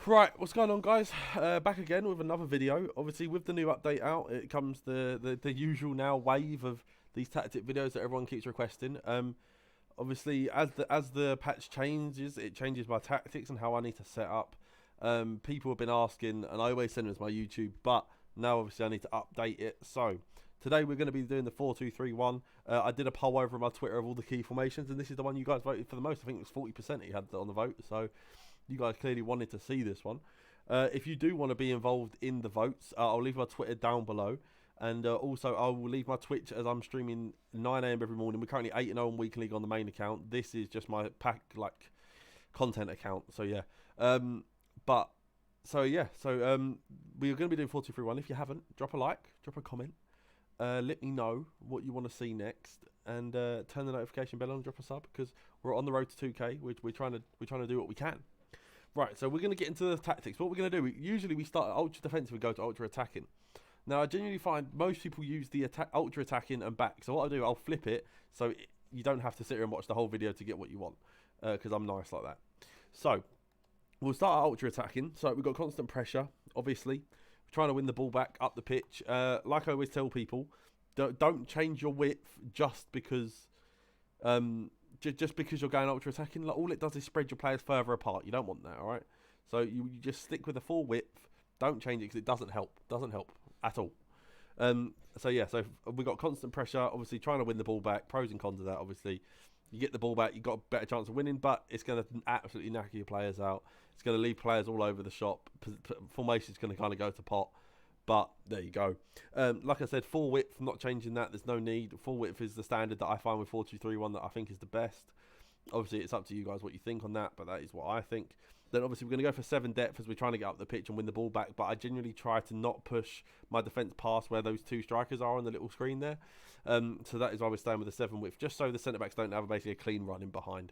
Right, what's going on, guys? Back again with another video. Obviously, with the new update out, it comes the usual now wave of these tactic videos that everyone keeps requesting. Obviously, as the patch changes, it changes my tactics and how I need to set up. People have been asking, and I always send them as my YouTube, but now obviously I need to update it. So today we're going to be doing the 4-2-3-1. I did a poll over on my Twitter of all the key formations, and this is the one you guys voted for the most. I think it was 40% you had on the vote. So you guys clearly wanted to see this one. If you do want to be involved in the votes, I'll leave my Twitter down below. And also, I will leave my Twitch as I'm streaming 9 AM every morning. We're currently 8-0 in Weekend League on the main account. This is just my content account. So yeah. We're going to be doing 4-2-3-1. If you haven't, drop a like, drop a comment. Let me know what you want to see next, and turn the notification bell on, drop a sub, because we're on the road to 2K. We're trying to do what we can. Right, so we're going to get into the tactics. What we're going to do, usually we start at ultra defensive and go to ultra attacking. Now, I genuinely find most people use the ultra attacking and back. So what I'll do, I'll flip it so you don't have to sit here and watch the whole video to get what you want, because I'm nice like that. So we'll start at ultra attacking. So we've got constant pressure, obviously. We're trying to win the ball back up the pitch. Like I always tell people, don't change your width just because you're going ultra attacking. Like, all it does is spread your players further apart. You don't want that, all right? So you just stick with the full width. Don't change it because it doesn't help. Doesn't help at all. So we've got constant pressure. Obviously, trying to win the ball back. Pros and cons of that. Obviously, you get the ball back, you've got a better chance of winning, but it's going to absolutely knacker your players out. It's going to leave players all over the shop. Formation's going to kind of go to pot. But there you go. Like I said, full width, not changing that. There's no need. Full width is the standard that I find with 4-2-3-1 that I think is the best. Obviously, it's up to you guys what you think on that, but that is what I think. Then obviously we're going to go for 7 depth as we're trying to get up the pitch and win the ball back, but I genuinely try to not push my defence past where those 2 strikers are on the little screen there. So that is why we're staying with the 7 width, just so the centre-backs don't have basically a clean run in behind.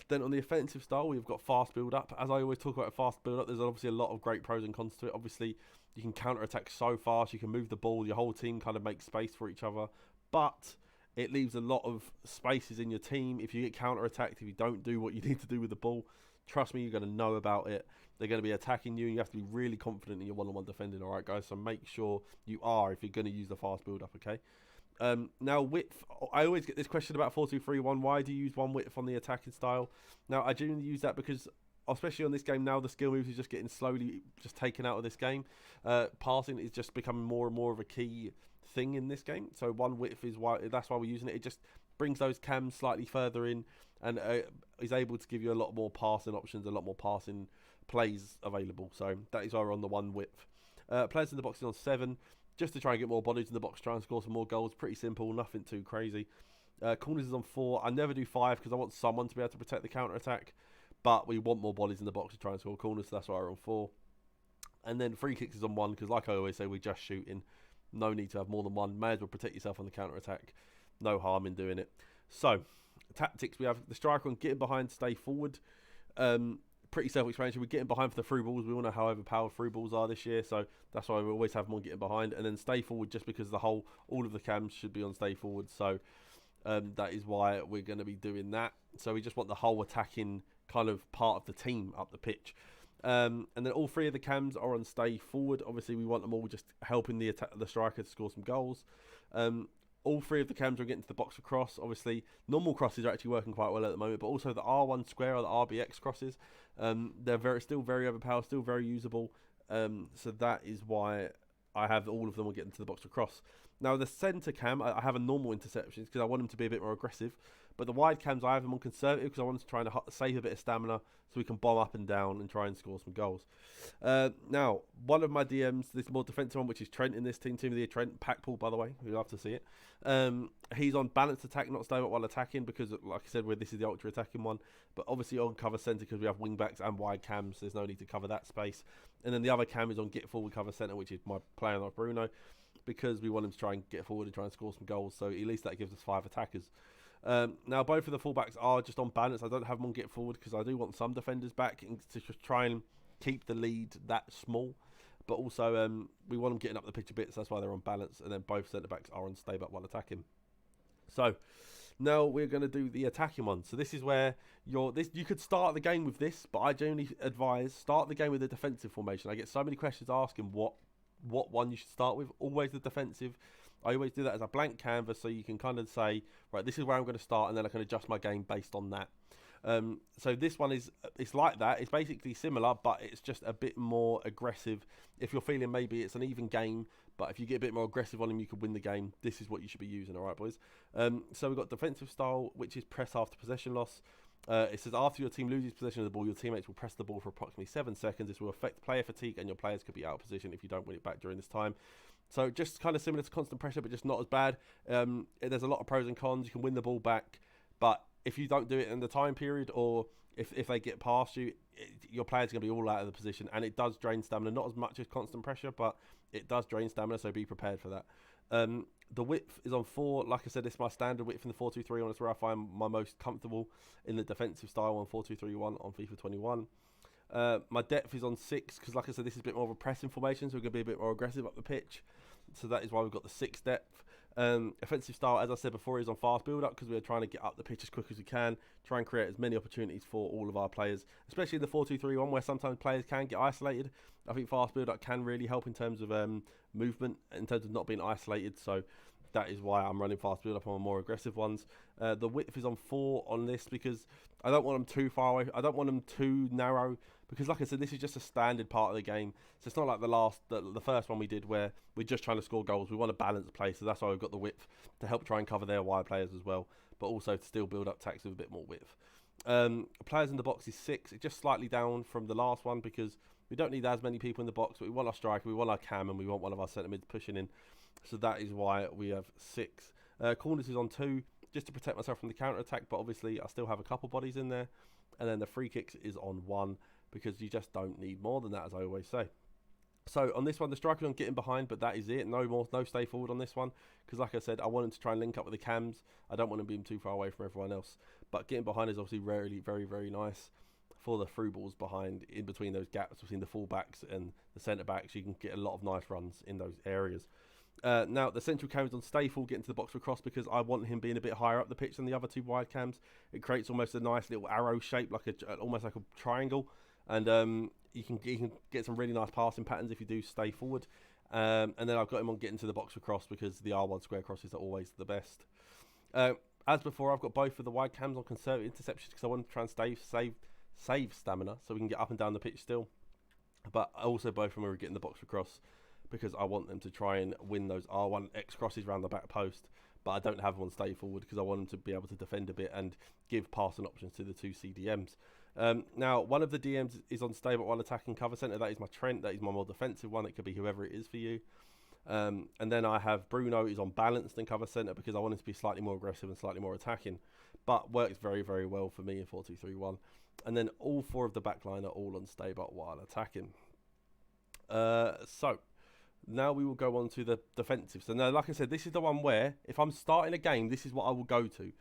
Then on the offensive style, we've got fast build-up. As I always talk about fast build-up, there's obviously a lot of great pros and cons to it. Obviously, you can counter-attack so fast, you can move the ball, your whole team kind of makes space for each other, but it leaves a lot of spaces in your team. If you get counter-attacked, if you don't do what you need to do with the ball, trust me, you're going to know about it. They're going to be attacking you, and you have to be really confident in your one-on-one defending, all right, guys? So make sure you are if you're going to use the fast build-up, okay? Now, width, I always get this question about 4-2-3-1. Why do you use 1 width on the attacking style? Now, I genuinely use that because, especially on this game now, the skill moves is just getting slowly just taken out of this game. Passing is just becoming more and more of a key thing in this game. So 1 width is that's why we're using it. It just brings those cams slightly further in and is able to give you a lot more passing options, a lot more passing plays available. So that is why we're on the 1 width. Players in the box is on 7. Just to try and get more bodies in the box, try and score some more goals. Pretty simple, nothing too crazy. Corners is on 4. I never do 5 because I want someone to be able to protect the counter-attack. But we want more bodies in the box to try and score corners, so that's why we're on 4. And then free kicks is on 1 because, like I always say, we're just shooting. No need to have more than 1. May as well protect yourself on the counter-attack. No harm in doing it. So, tactics, we have the striker on getting behind, stay forward. Pretty self-explanatory. We're getting behind for the through balls. We all know how overpowered through balls are this year, so that's why we always have them on getting behind. And then stay forward, just because all of the cams should be on stay forward. So that is why we're going to be doing that. So we just want the whole attacking kind of part of the team up the pitch. And then all 3 of the cams are on stay forward. Obviously, we want them all just helping the striker to score some goals. All 3 of the cams are getting to the box for cross. Obviously, normal crosses are actually working quite well at the moment, but also the R1 square or the RBX crosses, they're still very overpowered, still very usable. So that is why I have all of them getting to the box for cross. Now, the centre cam, I have a normal interceptions because I want them to be a bit more aggressive. But the wide cams, I have them on conservative because I want to try and save a bit of stamina so we can bomb up and down and try and score some goals. Now, one of my DMs, this more defensive one, which is Trent in this team of the year, Trent Packpool, by the way. We'd love to see it. He's on balanced attack, not stay up while attacking because, like I said, this is the ultra attacking one. But obviously on cover centre because we have wing backs and wide cams. There's no need to cover that space. And then the other cam is on get forward cover centre, which is my player like Bruno, because we want him to try and get forward and try and score some goals. So at least that gives us 5 attackers. Now, both of the fullbacks are just on balance. I don't have them on get forward because I do want some defenders back to just try and keep the lead that small. But also, we want them getting up the pitch a bit, so that's why they're on balance. And then both centre-backs are on stay back while attacking. So, Now we're going to do the attacking one. So this is where you could start the game with this, but I generally advise start the game with a defensive formation. I get so many questions asking what one you should start with. Always the defensive. I always do that as a blank canvas, so you can kind of say, right, this is where I'm going to start, and then I can adjust my game based on that. So this one it's like that. It's basically similar, but it's just a bit more aggressive. If you're feeling maybe it's an even game, but if you get a bit more aggressive on him, you could win the game. This is what you should be using, all right, boys? So we've got defensive style, which is press after possession loss. It says after your team loses possession of the ball, your teammates will press the ball for approximately 7 seconds. This will affect player fatigue, and your players could be out of position if you don't win it back during this time. So just kind of similar to constant pressure, but just not as bad. There's a lot of pros and cons. You can win the ball back, but if you don't do it in the time period, or if they get past you, your player's going to be all out of the position, and it does drain stamina. Not as much as constant pressure, but it does drain stamina, so be prepared for that. The width is on 4. Like I said, it's my standard width in the 4-2-3-1. It's where I find my most comfortable in the defensive style on 4-2-3-1 on FIFA 21. My depth is on 6 because, like I said, this is a bit more of a pressing formation, so we're going to be a bit more aggressive up the pitch. So that is why we've got the 6 depth. Offensive style, as I said before, is on fast build-up because we're trying to get up the pitch as quick as we can, try and create as many opportunities for all of our players, especially in the 4-2-3-1 where sometimes players can get isolated. I think fast build-up can really help in terms of movement, in terms of not being isolated, so that is why I'm running fast build-up on more aggressive ones. The width is on 4 on this because I don't want them too far away. I don't want them too narrow because, like I said, this is just a standard part of the game. So it's not like the first one we did where we're just trying to score goals. We want a balanced play, so that's why we've got the width to help try and cover their wide players as well, but also to still build up attacks with a bit more width. Players in the box is 6. It's just slightly down from the last one because we don't need as many people in the box, but we want our striker, we want our cam, and we want one of our centre mids pushing in. So that is why we have 6. Corners is on 2, just to protect myself from the counter attack, but obviously I still have a couple bodies in there. And then the free kicks is on 1 because you just don't need more than that, as I always say. So on this one, the striker's on getting behind, but that is it. No stay forward on this one because, like I said, I want him to try and link up with the cams. I don't want him being too far away from everyone else. But getting behind is obviously very, very, very nice for the through balls behind, in between those gaps between the full-backs and the centre-backs. You can get a lot of nice runs in those areas. Now, the central cam is on stay full, getting to the box for cross because I want him being a bit higher up the pitch than the other 2 wide cams. It creates almost a nice little arrow shape, like almost like a triangle. And you can get some really nice passing patterns if you do stay forward. And then I've got him on getting to the box for cross because the R1 square crosses are always the best. As before, I've got both of the wide cams on conservative interceptions because I want to try and save stamina so we can get up and down the pitch still. But also both of them are getting the box for cross because I want them to try and win those R1 X crosses around the back post. But I don't have one stay forward because I want them to be able to defend a bit and give passing options to the 2 CDMs. Now, one of the DMs is on stay but one attacking cover centre. That is my Trent. That is my more defensive one. It could be whoever it is for you. And then I have Bruno is on balanced and cover centre because I want him to be slightly more aggressive and slightly more attacking. But works very, very well for me in 4-2-3-1. And then all 4 of the backline are all on stay but while attacking. So now we will go on to the defensive. So now, like I said, this is the one where if I'm starting a game, this is what I will go to.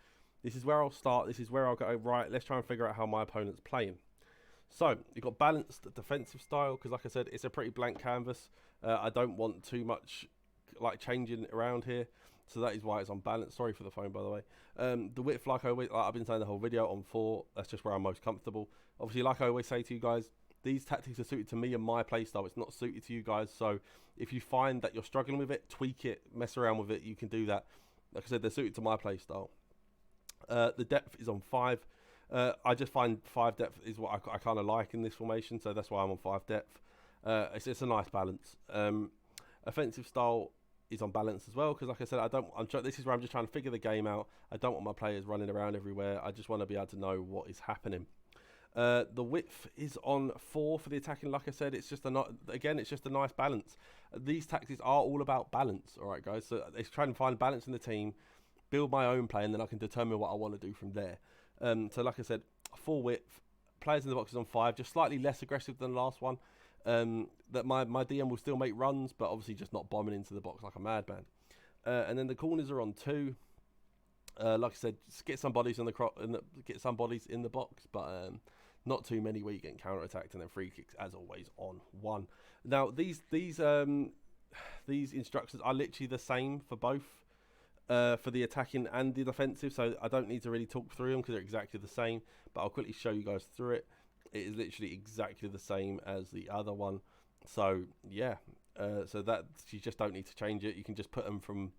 This is where I'll start. This is where I'll go, right, let's try and figure out how my opponent's playing. So you've got balanced defensive style because, like I said, it's a pretty blank canvas. I don't want too much like changing around here. So that is why it's on balance. Sorry for the phone, by the way. The width, like I've been saying the whole video, on 4. That's just where I'm most comfortable. Obviously, like I always say to you guys, these tactics are suited to me and my playstyle. It's not suited to you guys. So if you find that you're struggling with it, tweak it, mess around with it. You can do that. Like I said, they're suited to my playstyle. The depth is on 5. I just find 5 depth is what I kind of like in this formation. So that's why I'm on 5 depth. It's a nice balance. Offensive style is on balance as well because, like I said, this is where I'm just trying to figure the game out. I don't want my players running around everywhere. I just want to be able to know what is happening. The width is on 4 for the attacking. Like I said, it's just a nice balance. These tactics are all about balance. All right, guys. So it's trying to find balance in the team, build my own play, and then I can determine what I want to do from there. So like I said, 4 width. Players in the box is on 5, just slightly less aggressive than the last one. That my DM will still make runs, but obviously just not bombing into the box like a madman. And then the corners are on 2. Like I said, just get some bodies in the box, but not too many where you get counter attacked, and then free kicks as always on 1. Now these instructions are literally the same for both. for the attacking and the defensive, so I don't need to really talk through them because they're exactly the same, but I'll quickly show you guys through it. It is literally exactly the same as the other one. So yeah, so that you just don't need to change it. You can just put them from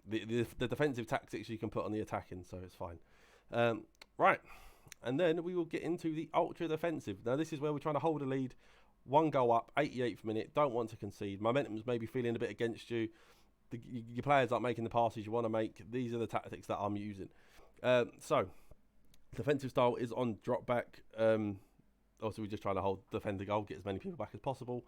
the defensive tactics you can put on the attacking, so it's fine. Right, and then we will get into the ultra defensive. Now this is where we're trying to hold a lead, 1 goal up, 88th minute, don't want to concede. Momentum's maybe feeling a bit against you. Your players aren't making the passes you want to make. These are the tactics that I'm using. So defensive style is on drop back. Also, we're just trying to defend the goal, get as many people back as possible.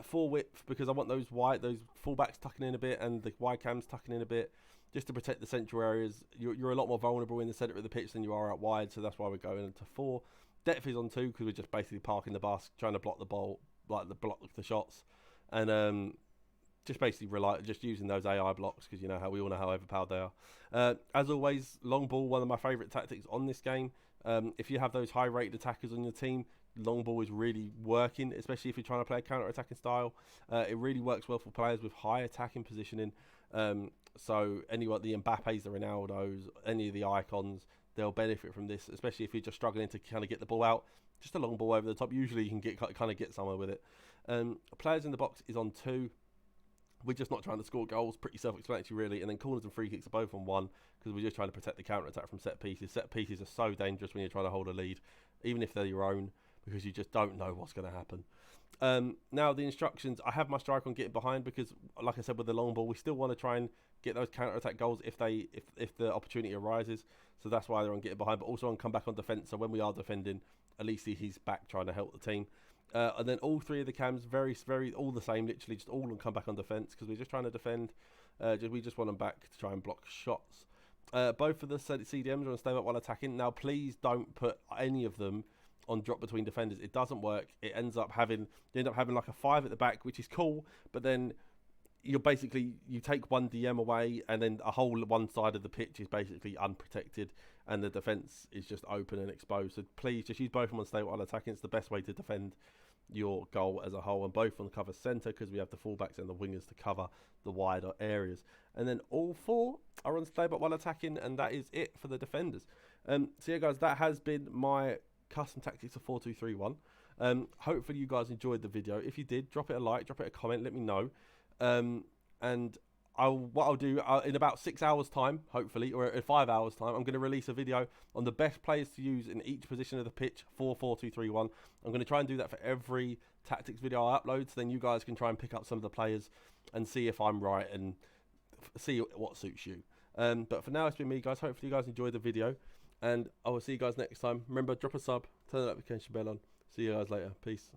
Full width, because I want those fullbacks tucking in a bit and the wide cams tucking in a bit, just to protect the central areas. You're a lot more vulnerable in the centre of the pitch than you are out wide, so that's why we're going into 4. Depth is on 2 because we're just basically parking the bus, trying to block the ball, block the shots, and just basically just using those AI blocks because we all know how overpowered they are. As always, long ball, one of my favourite tactics on this game. If you have those high rated attackers on your team, long ball is really working, especially if you're trying to play a counter attacking style. It really works well for players with high attacking positioning. So anyone, the Mbappes, the Ronaldos, any of the icons, they'll benefit from this, especially if you're just struggling to kind of get the ball out. Just a long ball over the top. Usually you can get somewhere with it. Players in the box is on 2. We're just not trying to score goals, pretty self-explanatory really, and then corners and free kicks are both on 1 because we're just trying to protect the counter-attack from set pieces. Set pieces are so dangerous when you're trying to hold a lead, even if they're your own, because you just don't know what's going to happen. Now the instructions, I have my striker on getting behind because, like I said, with the long ball, we still want to try and get those counter-attack goals if the opportunity arises. So that's why they're on getting behind, but also on come back on defence. So when we are defending, at least he's back trying to help the team. And then all 3 of the cams, very all the same, literally just all on come back on defence because we're just trying to defend. We just want them back to try and block shots. Both of the CDMs are on stay back while attacking. Now please don't put any of them on drop between defenders. It doesn't work. You end up having like a 5 at the back, which is cool, but then you take one DM away and then a whole one side of the pitch is basically unprotected and the defence is just open and exposed. So please just use both of them on stay while attacking. It's the best way to defend your goal as a whole, and both on the cover centre because we have the fullbacks and the wingers to cover the wider areas. And then all 4 are on stay while attacking, and that is it for the defenders. So yeah guys, that has been my custom tactics of 4-2-3-1. Hopefully you guys enjoyed the video. If you did, drop it a like, drop it a comment, let me know. And what I'll do in about 6 hours time, hopefully, or in 5 hours time, I'm going to release a video on the best players to use in each position of the pitch for 4-2-3-1. I'm going to try and do that for every tactics video I upload, so then you guys can try and pick up some of the players and see if I'm right and see what suits you. But for now, it's been me, guys. Hopefully you guys enjoyed the video, and I will see you guys next time. Remember, drop a sub, turn the notification bell on. See you guys later. Peace.